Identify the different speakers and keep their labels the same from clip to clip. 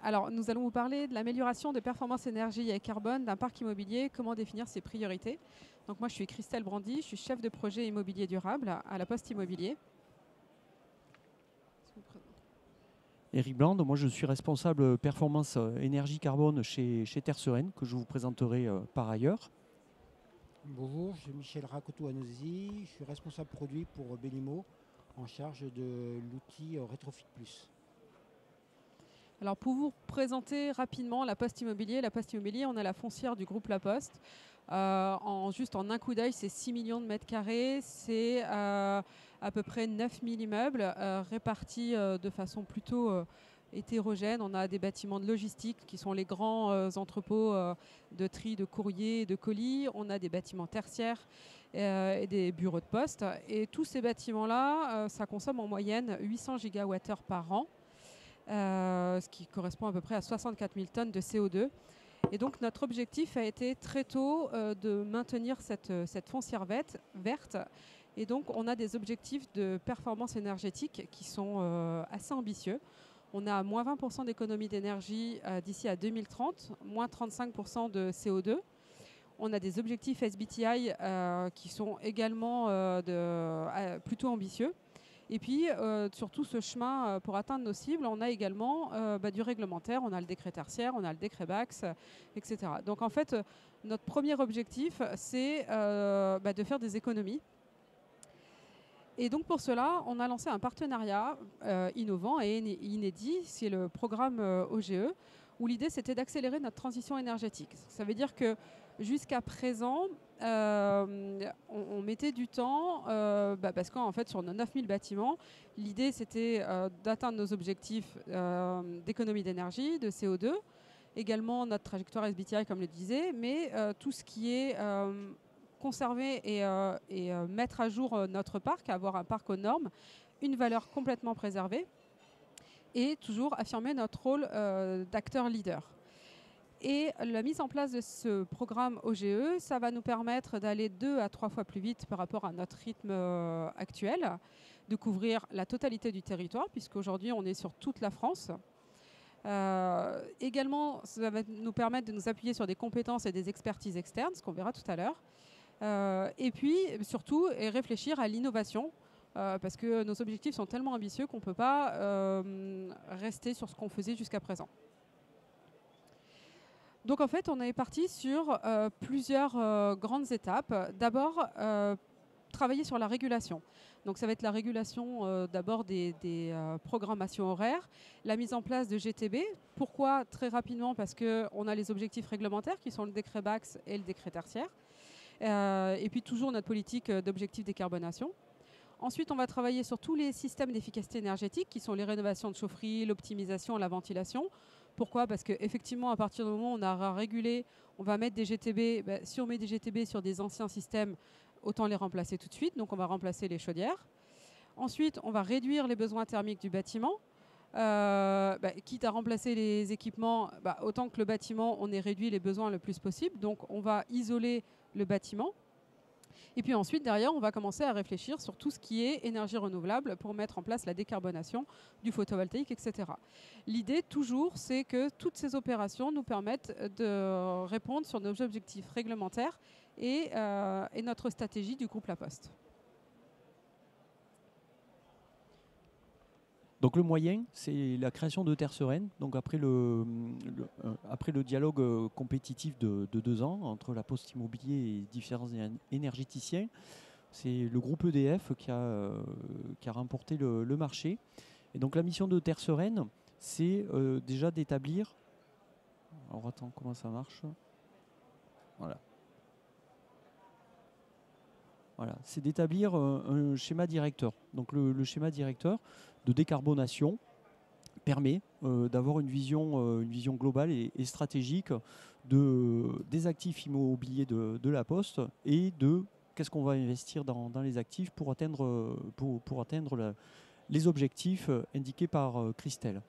Speaker 1: Alors, nous allons vous parler de l'amélioration de performance énergie et carbone d'un parc immobilier, comment définir ses priorités. Donc moi, je suis Christelle Brandy, je suis chef de projet immobilier durable à la Poste Immobilier.
Speaker 2: Éric Bland, moi je suis responsable performance énergie carbone chez Terre Sereine, que je vous présenterai par ailleurs.
Speaker 3: Bonjour, je suis Michel Rakoto-Anossi, je suis responsable produit pour Belimo, en charge de l'outil Retrofit Plus.
Speaker 1: Alors pour vous présenter rapidement la Poste Immobilier, on est la foncière du groupe La Poste. Juste en un coup d'œil, c'est 6 millions de mètres carrés, c'est à peu près 9000 immeubles répartis de façon plutôt hétérogène. On a des bâtiments de logistique qui sont les grands entrepôts de tri de courrier et de colis. On a des bâtiments tertiaires et des bureaux de poste. Et tous ces bâtiments-là, ça consomme en moyenne 800 gigawattheures par an. Ce qui correspond à peu près à 64 000 tonnes de CO2. Et donc notre objectif a été très tôt de maintenir cette foncière verte. Et donc on a des objectifs de performance énergétique qui sont assez ambitieux. On a moins 20% d'économie d'énergie d'ici à 2030, moins 35% de CO2. On a des objectifs SBTI qui sont également plutôt ambitieux. Et puis, sur tout ce chemin pour atteindre nos cibles, on a également du réglementaire, on a le décret tertiaire, on a le décret BAX, etc. Donc, en fait, notre premier objectif, c'est de faire des économies. Et donc, pour cela, on a lancé un partenariat innovant et inédit, c'est le programme OGE, où l'idée, c'était d'accélérer notre transition énergétique. Ça veut dire que jusqu'à présent, on mettait du temps parce qu'en fait, sur nos 9000 bâtiments, l'idée, c'était d'atteindre nos objectifs d'économie d'énergie, de CO2, également notre trajectoire SBTI, comme le disait, mais tout ce qui est conserver et mettre à jour notre parc, avoir un parc aux normes, une valeur complètement préservée, et toujours affirmer notre rôle d'acteur leader. Et la mise en place de ce programme OGE, ça va nous permettre d'aller 2 à 3 fois plus vite par rapport à notre rythme actuel, de couvrir la totalité du territoire, puisqu'aujourd'hui on est sur toute la France. Également, ça va nous permettre de nous appuyer sur des compétences et des expertises externes, ce qu'on verra tout à l'heure. Et puis, surtout, réfléchir à l'innovation, parce que nos objectifs sont tellement ambitieux qu'on ne peut pas rester sur ce qu'on faisait jusqu'à présent. Donc en fait, on est parti sur plusieurs grandes étapes. D'abord, travailler sur la régulation. Donc ça va être la régulation d'abord des programmations horaires, la mise en place de GTB. Pourquoi? Très rapidement, parce qu'on a les objectifs réglementaires qui sont le décret BAX et le décret tertiaire. Et puis toujours notre politique d'objectifs décarbonation. Ensuite, on va travailler sur tous les systèmes d'efficacité énergétique qui sont les rénovations de chaufferie, l'optimisation, la ventilation. Pourquoi? Parce qu'effectivement, à partir du moment où on a régulé, on va mettre des GTB. Si on met des GTB sur des anciens systèmes, autant les remplacer tout de suite. Donc, on va remplacer les chaudières. Ensuite, on va réduire les besoins thermiques du bâtiment. Quitte à remplacer les équipements, autant que le bâtiment, on ait réduit les besoins le plus possible. Donc, on va isoler le bâtiment. Et puis ensuite, derrière, on va commencer à réfléchir sur tout ce qui est énergie renouvelable pour mettre en place la décarbonation du photovoltaïque, etc. L'idée, toujours, c'est que toutes ces opérations nous permettent de répondre sur nos objectifs réglementaires et notre stratégie du groupe La Poste.
Speaker 2: Donc le moyen, c'est la création de Terre Sereine. Donc après le dialogue compétitif de 2 ans entre la Poste Immobilier et différents énergéticiens, c'est le groupe EDF qui a remporté le marché. Et donc la mission de Terre Sereine, c'est déjà d'établir... Alors attends, comment ça marche? Voilà. Voilà, c'est d'établir un schéma directeur. Donc le schéma directeur de décarbonation permet d'avoir une vision globale et stratégique des actifs immobiliers de la Poste et de qu'est-ce qu'on va investir dans les actifs pour atteindre les objectifs indiqués par Christelle.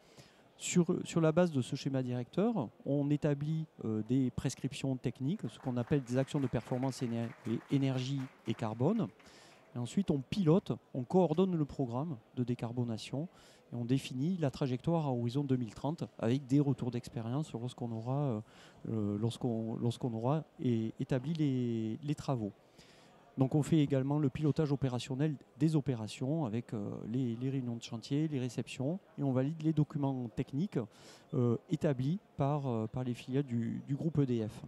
Speaker 2: Sur la base de ce schéma directeur, on établit des prescriptions techniques, ce qu'on appelle des actions de performance énergie et carbone. Et ensuite, on pilote, on coordonne le programme de décarbonation Et on définit la trajectoire à horizon 2030 avec des retours d'expérience lorsqu'on aura établi les travaux. Donc on fait également le pilotage opérationnel des opérations avec les réunions de chantier, les réceptions, et on valide les documents techniques établis par les filiales du groupe EDF.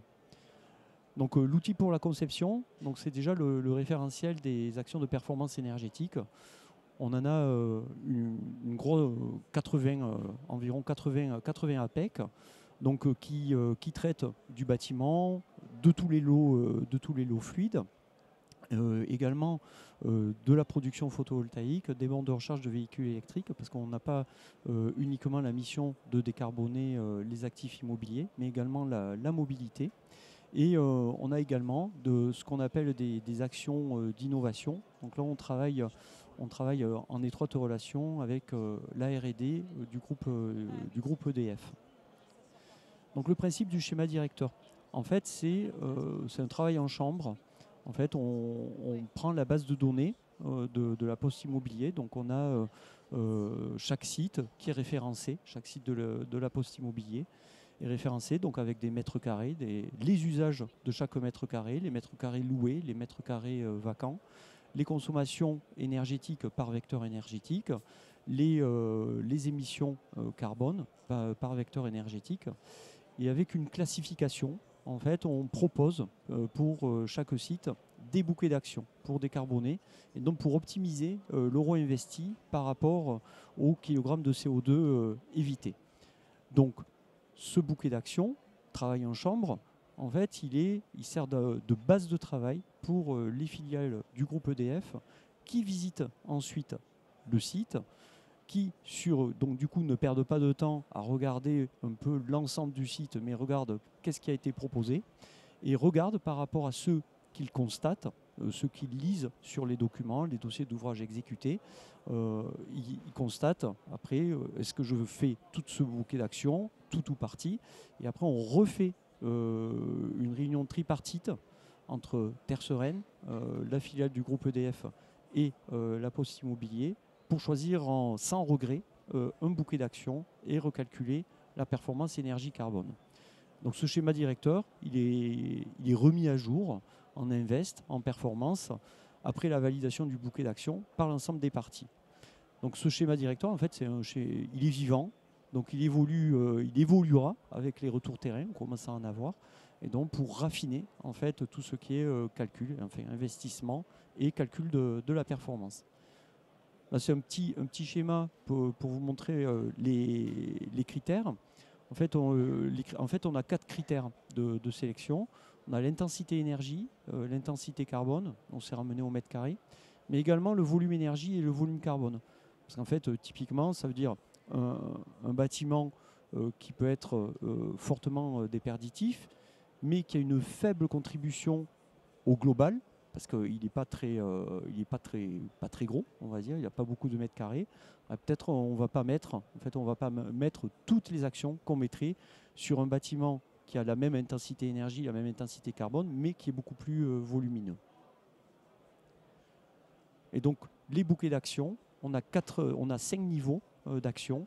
Speaker 2: Donc l'outil pour la conception, c'est déjà le référentiel des actions de performance énergétique. On en a environ 80 APEC, qui traitent du bâtiment, de tous les lots fluides. Également de la production photovoltaïque, des bandes de recharge de véhicules électriques, parce qu'on n'a pas uniquement la mission de décarboner les actifs immobiliers, mais également la mobilité. Et on a également de ce qu'on appelle des actions d'innovation. Donc là, on travaille en étroite relation avec la R&D du groupe EDF. Donc le principe du schéma directeur, en fait, c'est un travail en chambre. En fait, on prend la base de données de la Poste Immobilier. Donc, on a chaque site qui est référencé, chaque site de la Poste Immobilier est référencé, donc avec des mètres carrés, les usages de chaque mètre carré, les mètres carrés loués, les mètres carrés vacants, les consommations énergétiques par vecteur énergétique, les émissions carbone par vecteur énergétique, et avec une classification. En fait, on propose pour chaque site des bouquets d'actions pour décarboner et donc pour optimiser l'euro investi par rapport au kilogramme de CO2 évité. Donc, ce bouquet d'actions, travail en chambre, en fait, il sert de base de travail pour les filiales du groupe EDF qui visitent ensuite le site, qui donc du coup ne perdent pas de temps à regarder un peu l'ensemble du site, mais regardent qu'est-ce qui a été proposé et regardent par rapport à ceux qu'ils constatent, ceux qu'ils lisent sur les documents, les dossiers d'ouvrages exécutés. Ils constatent après, est-ce que je fais tout ce bouquet d'actions, tout ou partie, et après on refait une réunion tripartite entre Terre Sereine, la filiale du groupe EDF et la Poste Immobilier, pour choisir sans regret un bouquet d'actions et recalculer la performance énergie carbone. Donc ce schéma directeur, il est remis à jour en invest, en performance, après la validation du bouquet d'actions par l'ensemble des parties. Donc ce schéma directeur, en fait, il est vivant, donc il évoluera avec les retours terrain, on commence à en avoir, et donc pour raffiner en fait tout ce qui est calcul, enfin investissement et calcul de la performance. Là, c'est un petit schéma pour vous montrer les critères. En fait, on a 4 critères de sélection. On a l'intensité énergie, l'intensité carbone, on s'est ramené au mètre carré, mais également le volume énergie et le volume carbone. Parce qu'en fait, typiquement, ça veut dire un bâtiment qui peut être fortement déperditif, mais qui a une faible contribution au global, parce qu'il n'est pas très gros, on va dire, il n'y a pas beaucoup de mètres carrés. Peut-être on va pas mettre toutes les actions qu'on mettrait sur un bâtiment qui a la même intensité énergie, la même intensité carbone, mais qui est beaucoup plus volumineux. Et donc les bouquets d'actions, on a 5 niveaux d'actions.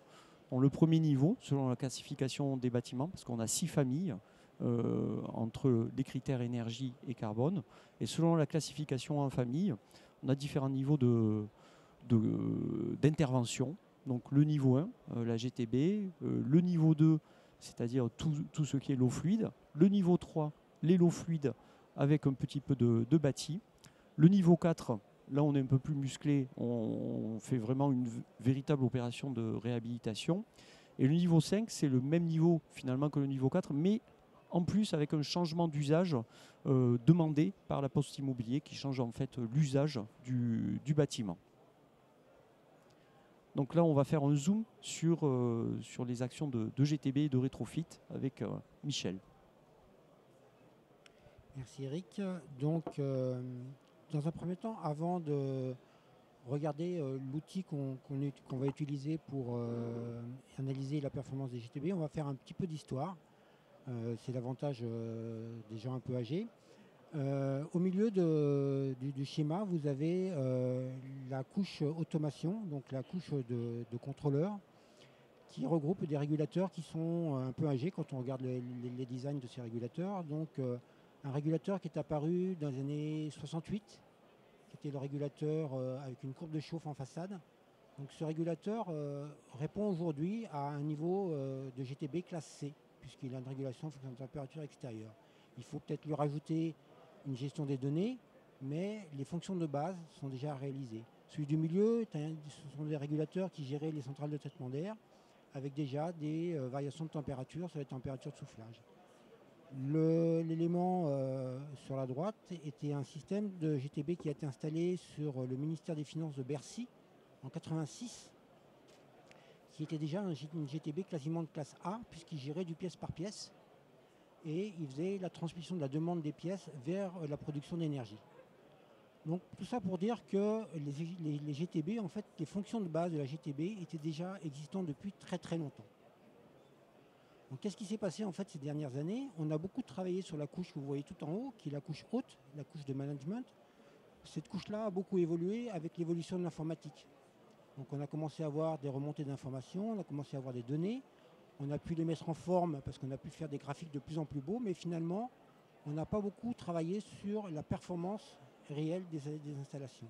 Speaker 2: Le premier niveau, selon la classification des bâtiments, parce qu'on a 6 familles, entre les critères énergie et carbone. Et selon la classification en famille, on a différents niveaux d'intervention. Donc le niveau 1, la GTB, le niveau 2, c'est-à-dire tout ce qui est l'eau fluide, le niveau 3, les lots fluides avec un petit peu de bâti, le niveau 4, là on est un peu plus musclé, on fait vraiment une véritable opération de réhabilitation, et le niveau 5, c'est le même niveau finalement que le niveau 4, mais en plus avec un changement d'usage demandé par la Poste Immobilier qui change en fait l'usage du bâtiment. Donc là, on va faire un zoom sur les actions de GTB et de rétrofit avec Michel.
Speaker 3: Merci Eric. Donc, dans un premier temps, avant de regarder l'outil qu'on va utiliser pour analyser la performance des GTB, on va faire un petit peu d'histoire. C'est l'avantage des gens un peu âgés. Au milieu du schéma, vous avez la couche automation, donc la couche de contrôleurs, qui regroupe des régulateurs qui sont un peu âgés quand on regarde les designs de ces régulateurs. Donc un régulateur qui est apparu dans les années 68, qui était le régulateur avec une courbe de chauffe en façade. Donc ce régulateur répond aujourd'hui à un niveau de GTB classe C, puisqu'il a une régulation en fonction de température extérieure. Il faut peut-être lui rajouter une gestion des données, mais les fonctions de base sont déjà réalisées. Celui du milieu, ce sont des régulateurs qui géraient les centrales de traitement d'air, avec déjà des variations de température sur les températures de soufflage. L'élément sur la droite était un système de GTB qui a été installé sur le ministère des Finances de Bercy en 86, qui était déjà une GTB quasiment de classe A, puisqu'il gérait du pièce par pièce, et il faisait la transmission de la demande des pièces vers la production d'énergie. Donc tout ça pour dire que les GTB, en fait, les fonctions de base de la GTB étaient déjà existantes depuis très très longtemps. Donc qu'est-ce qui s'est passé en fait ces dernières années? On a beaucoup travaillé sur la couche que vous voyez tout en haut, qui est la couche haute, la couche de management. Cette couche-là a beaucoup évolué avec l'évolution de l'informatique. Donc on a commencé à avoir des remontées d'informations, on a commencé à avoir des données, on a pu les mettre en forme parce qu'on a pu faire des graphiques de plus en plus beaux, mais finalement, on n'a pas beaucoup travaillé sur la performance réelle des installations.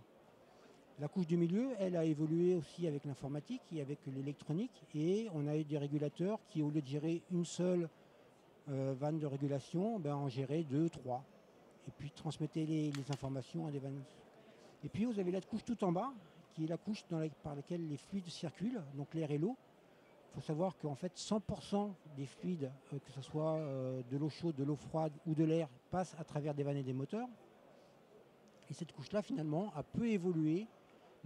Speaker 3: La couche du milieu, elle a évolué aussi avec l'informatique et avec l'électronique, et on a eu des régulateurs qui, au lieu de gérer une seule vanne de régulation, en géraient 2, 3, et puis transmettaient les informations à des vannes. Et puis vous avez la couche tout en bas, qui est la couche par laquelle les fluides circulent, donc l'air et l'eau. Il faut savoir qu'en fait 100% des fluides, que ce soit de l'eau chaude, de l'eau froide ou de l'air, passent à travers des vannes et des moteurs. Et cette couche-là, finalement, a peu évolué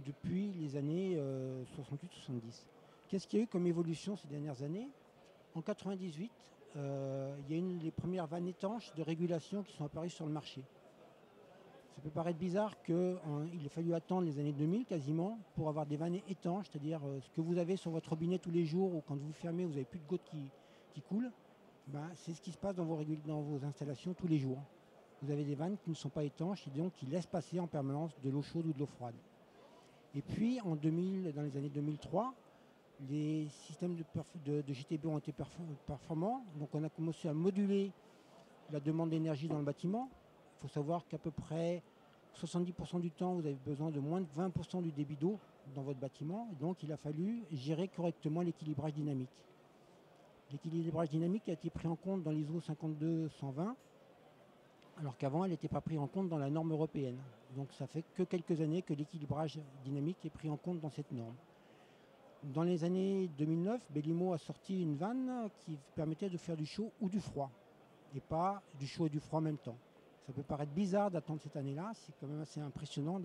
Speaker 3: depuis les années 68-70. Qu'est-ce qu'il y a eu comme évolution ces dernières années? En 98, il y a eu les premières vannes étanches de régulation qui sont apparues sur le marché. Ça peut paraître bizarre qu'il ait fallu attendre les années 2000 quasiment pour avoir des vannes étanches, c'est-à-dire ce que vous avez sur votre robinet tous les jours ou quand vous fermez, vous n'avez plus de gouttes qui coulent. C'est ce qui se passe dans vos installations tous les jours. Vous avez des vannes qui ne sont pas étanches et donc qui laissent passer en permanence de l'eau chaude ou de l'eau froide. Et puis en 2000, dans les années 2003, les systèmes de GTB ont été performants. Donc on a commencé à moduler la demande d'énergie dans le bâtiment. Il faut savoir qu'à peu près 70% du temps, vous avez besoin de moins de 20% du débit d'eau dans votre bâtiment. Donc il a fallu gérer correctement l'équilibrage dynamique. L'équilibrage dynamique a été pris en compte dans l'ISO 52120, alors qu'avant, elle n'était pas prise en compte dans la norme européenne. Donc ça fait que quelques années que l'équilibrage dynamique est pris en compte dans cette norme. Dans les années 2009, Belimo a sorti une vanne qui permettait de faire du chaud ou du froid, et pas du chaud et du froid en même temps. Ça peut paraître bizarre d'attendre cette année-là, c'est quand même assez impressionnant.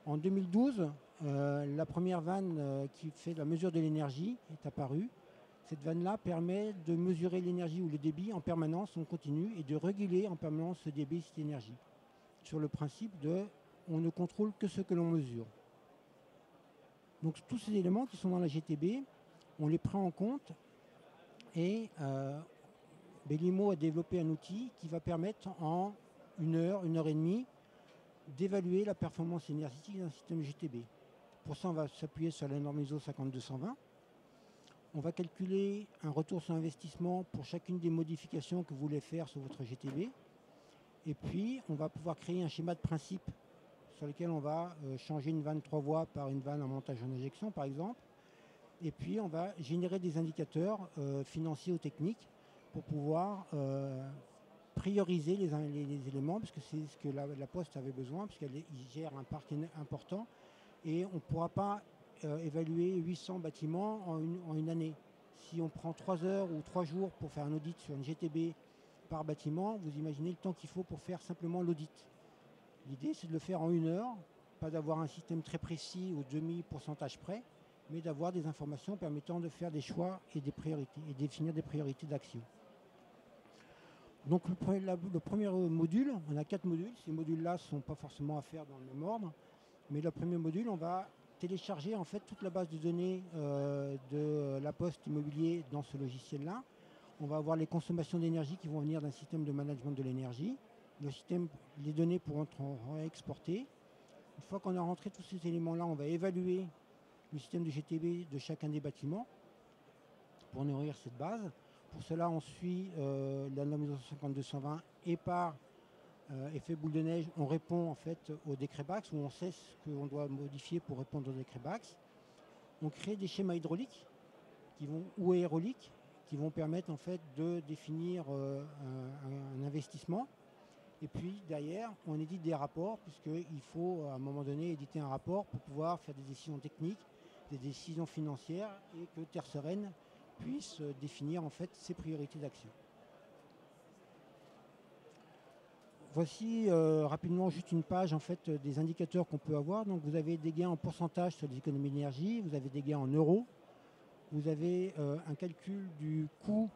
Speaker 3: En 2012, la première vanne qui fait la mesure de l'énergie est apparue. Cette vanne-là permet de mesurer l'énergie ou le débit en permanence, en continu, et de réguler en permanence ce débit et cette énergie. Sur le principe de on ne contrôle que ce que l'on mesure. Donc tous ces éléments qui sont dans la GTB, on les prend en compte et Belimo a développé un outil qui va permettre en 1 heure et demie, d'évaluer la performance énergétique d'un système GTB. Pour ça, on va s'appuyer sur la norme ISO 52220. On va calculer un retour sur investissement pour chacune des modifications que vous voulez faire sur votre GTB. Et puis, on va pouvoir créer un schéma de principe sur lequel on va changer une vanne 3 voies par une vanne en montage en injection, par exemple. Et puis, on va générer des indicateurs financiers ou techniques pour pouvoir prioriser les éléments, parce que c'est ce que la Poste avait besoin, puisqu'elle gère un parc important. Et on ne pourra pas évaluer 800 bâtiments en une année. Si on prend 3 heures ou 3 jours pour faire un audit sur une GTB par bâtiment, vous imaginez le temps qu'il faut pour faire simplement l'audit. L'idée, c'est de le faire en 1 heure, pas d'avoir un système très précis au demi-pourcentage près, mais d'avoir des informations permettant de faire des choix et des priorités, et définir des priorités d'action. Donc le premier module, on a 4 modules. Ces modules-là ne sont pas forcément à faire dans le même ordre, mais le premier module, on va télécharger en fait toute la base de données de la Poste Immobilier dans ce logiciel-là. On va avoir les consommations d'énergie qui vont venir d'un système de management de l'énergie. le système, les données pourront être exportées. Une fois qu'on a rentré tous ces éléments-là, on va évaluer le système de GTB de chacun des bâtiments pour nourrir cette base. Pour cela, on suit la norme ISO 52220 et par effet boule de neige, on répond en fait au décret BAX, où on sait ce qu'on doit modifier pour répondre au décret BAX. On crée des schémas hydrauliques ou aéroliques qui vont permettre en fait de définir un investissement. Et puis derrière, on édite des rapports, puisqu'il faut à un moment donné éditer un rapport pour pouvoir faire des décisions techniques, des décisions financières, et que Terre Sereine puisse définir en fait ses priorités d'action. Voici rapidement juste une page en fait des indicateurs qu'on peut avoir. Donc vous avez des gains en pourcentage sur les économies d'énergie, vous avez des gains en euros, vous avez un calcul du coût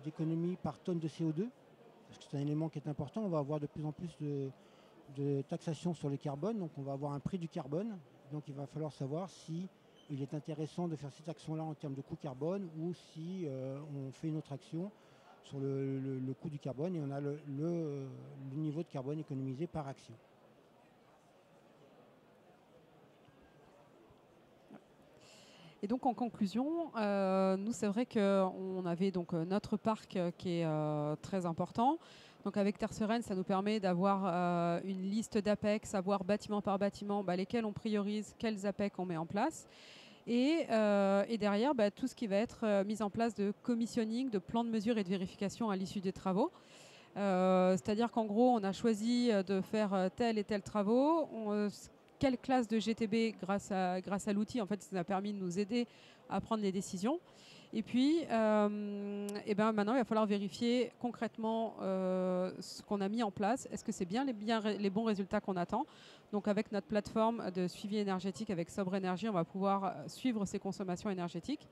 Speaker 3: d'économie par tonne de CO2, parce que c'est un élément qui est important. On va avoir de plus en plus de taxation sur le carbone, donc on va avoir un prix du carbone. Donc il va falloir savoir si il est intéressant de faire cette action-là en termes de coût carbone, ou si on fait une autre action sur le coût du carbone, et on a le niveau de carbone économisé par action.
Speaker 1: Et donc en conclusion, nous c'est vrai qu'on avait donc notre parc qui est très important. Donc avec Terre Sereine, ça nous permet d'avoir une liste d'APEC, savoir bâtiment par bâtiment lesquels on priorise, quels APEC on met en place. Et derrière, tout ce qui va être mis en place de commissioning, de plan de mesure et de vérification à l'issue des travaux. C'est-à-dire qu'en gros, on a choisi de faire tel et tel travaux. Quelle classe de GTB, grâce à l'outil, en fait, ça nous a permis de nous aider à prendre les décisions. Et puis, maintenant, il va falloir vérifier concrètement ce qu'on a mis en place. Est-ce que c'est bien les bons résultats qu'on attend? Donc, avec notre plateforme de suivi énergétique avec Sobre Énergie, on va pouvoir suivre ces consommations énergétiques.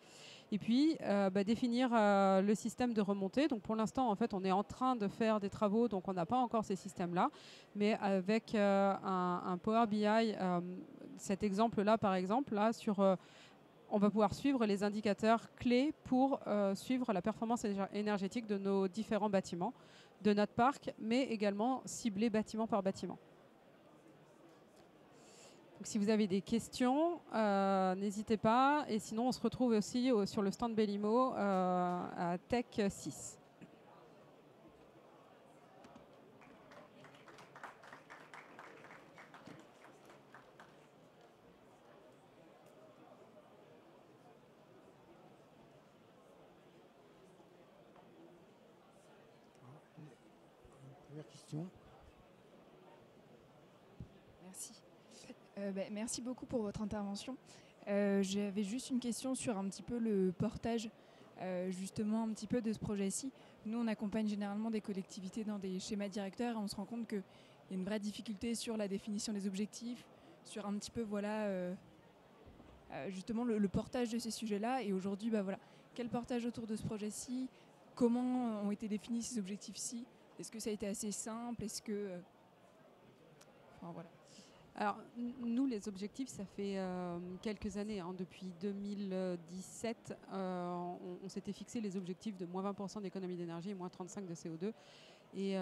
Speaker 1: Et puis, définir le système de remontée. Donc, pour l'instant, en fait, on est en train de faire des travaux, donc on n'a pas encore ces systèmes-là. Mais avec un Power BI, cet exemple-là, par exemple, là, on va pouvoir suivre les indicateurs clés pour suivre la performance énergétique de nos différents bâtiments, de notre parc, mais également cibler bâtiment par bâtiment. Donc, si vous avez des questions, n'hésitez pas. Et sinon, on se retrouve aussi sur le stand Belimo à Tech 6.
Speaker 3: Première question.
Speaker 4: Merci. Merci beaucoup pour votre intervention. J'avais juste une question sur un petit peu le portage, justement un petit peu de ce projet-ci. Nous, on accompagne généralement des collectivités dans des schémas directeurs et on se rend compte qu'il y a une vraie difficulté sur la définition des objectifs, sur un petit peu justement le portage de ces sujets-là. Et aujourd'hui, quel portage autour de ce projet-ci? Comment ont été définis ces objectifs-ci? Est-ce que ça a été assez simple? Est-ce que... voilà.
Speaker 1: Alors, nous, les objectifs, ça fait quelques années. Depuis 2017, on s'était fixé les objectifs de moins 20% d'économie d'énergie et moins 35% de CO2. Et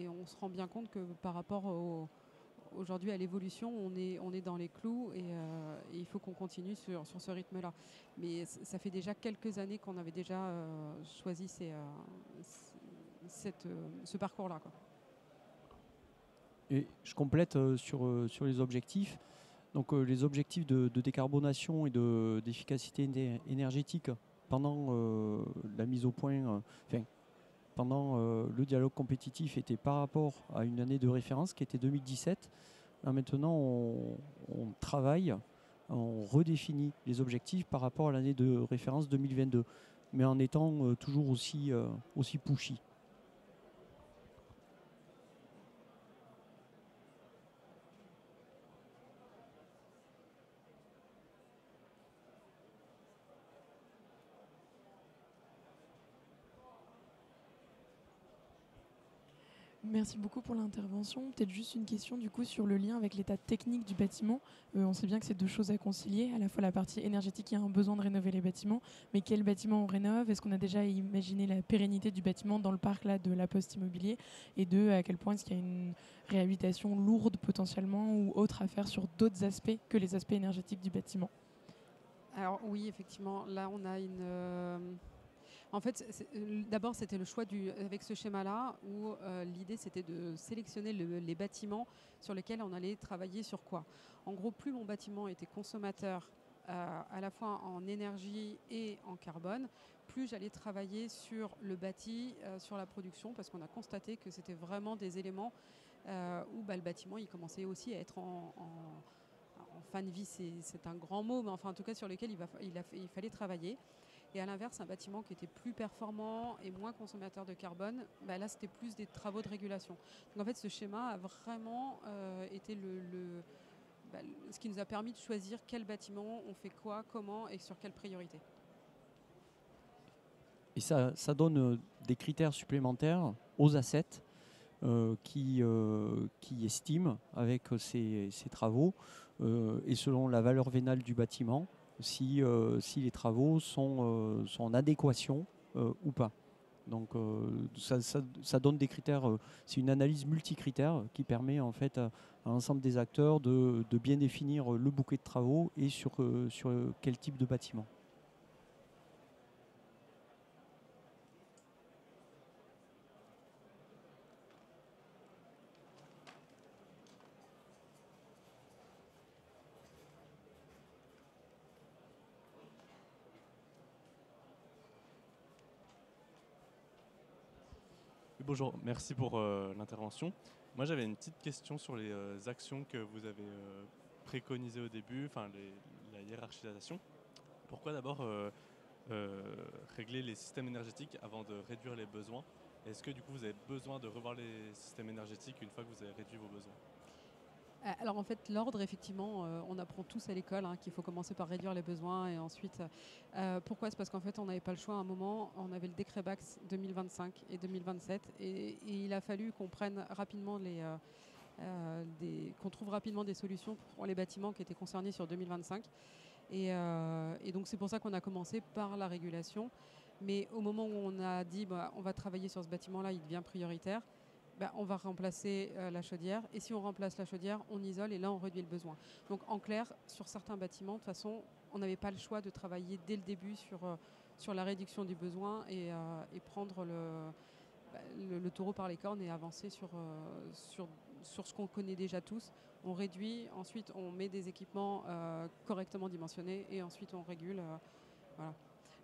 Speaker 1: on se rend bien compte que par rapport aujourd'hui à l'évolution, on est dans les clous et il faut qu'on continue sur ce rythme-là. Mais ça fait déjà quelques années qu'on avait déjà choisi ce parcours-là, quoi.
Speaker 2: Et je complète sur les objectifs. Donc les objectifs de décarbonation et d'efficacité énergétique pendant la mise au point, pendant le dialogue compétitif était par rapport à une année de référence qui était 2017. Là, maintenant, on travaille, on redéfinit les objectifs par rapport à l'année de référence 2022, mais en étant toujours aussi pushy.
Speaker 5: Merci beaucoup pour l'intervention. Peut-être juste une question du coup sur le lien avec l'état technique du bâtiment. On sait bien que c'est deux choses à concilier, à la fois la partie énergétique, il y a un besoin de rénover les bâtiments, mais quel bâtiment on rénove? Est-ce qu'on a déjà imaginé la pérennité du bâtiment dans le parc là, de la Poste Immobilier? Et deux, à quel point est-ce qu'il y a une réhabilitation lourde potentiellement ou autre à faire sur d'autres aspects que les aspects énergétiques du bâtiment?
Speaker 1: Alors oui, effectivement, là on a une... En fait, d'abord, c'était le choix avec ce schéma-là où l'idée, c'était de sélectionner les bâtiments sur lesquels on allait travailler sur quoi. En gros, plus mon bâtiment était consommateur à la fois en énergie et en carbone, plus j'allais travailler sur le bâti, sur la production, parce qu'on a constaté que c'était vraiment des éléments où le bâtiment, il commençait aussi à être en fin de vie, c'est un grand mot, mais enfin, en tout cas, sur lequel il fallait travailler. Et à l'inverse, un bâtiment qui était plus performant et moins consommateur de carbone, là, c'était plus des travaux de régulation. Donc en fait, ce schéma a vraiment été ce qui nous a permis de choisir quel bâtiment, on fait quoi, comment et sur quelle priorité.
Speaker 2: Et ça donne des critères supplémentaires aux assets qui estiment avec ces travaux et selon la valeur vénale du bâtiment, si les travaux sont en adéquation ou pas. Donc ça donne des critères, c'est une analyse multicritères qui permet en fait à l'ensemble des acteurs de bien définir le bouquet de travaux et sur quel type de bâtiment.
Speaker 6: Bonjour, merci pour l'intervention. Moi j'avais une petite question sur les actions que vous avez préconisées au début, enfin la hiérarchisation. Pourquoi d'abord régler les systèmes énergétiques avant de réduire les besoins? Est-ce que du coup vous avez besoin de revoir les systèmes énergétiques une fois que vous avez réduit vos besoins?
Speaker 1: Alors en fait, l'ordre, effectivement, on apprend tous à l'école qu'il faut commencer par réduire les besoins et ensuite... pourquoi? C'est parce qu'en fait, on n'avait pas le choix. À un moment, on avait le décret BAX 2025 et 2027 et il a fallu qu'on prenne rapidement qu'on trouve rapidement des solutions pour les bâtiments qui étaient concernés sur 2025. Et donc c'est pour ça qu'on a commencé par la régulation. Mais au moment où on a dit on va travailler sur ce bâtiment-là, il devient prioritaire, on va remplacer la chaudière. Et si on remplace la chaudière, on isole et là, on réduit le besoin. Donc en clair, sur certains bâtiments, de toute façon, on n'avait pas le choix de travailler dès le début sur la réduction du besoin et prendre le taureau par les cornes et avancer sur ce qu'on connaît déjà tous. On réduit, ensuite on met des équipements correctement dimensionnés et ensuite on régule. Voilà.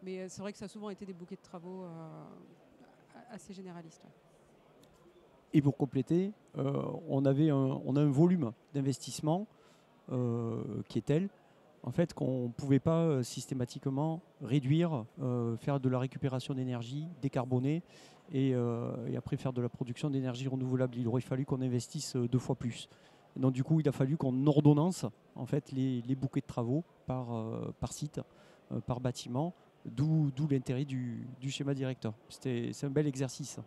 Speaker 1: Mais c'est vrai que ça a souvent été des bouquets de travaux assez généralistes. Ouais.
Speaker 2: Et pour compléter, on a un volume d'investissement qui est tel en fait, qu'on ne pouvait pas systématiquement réduire, faire de la récupération d'énergie, décarboner et après faire de la production d'énergie renouvelable. Il aurait fallu qu'on investisse 2 fois plus. Et donc du coup, il a fallu qu'on ordonnance en fait, les bouquets de travaux par site, par bâtiment, d'où l'intérêt du schéma directeur. C'est un bel exercice.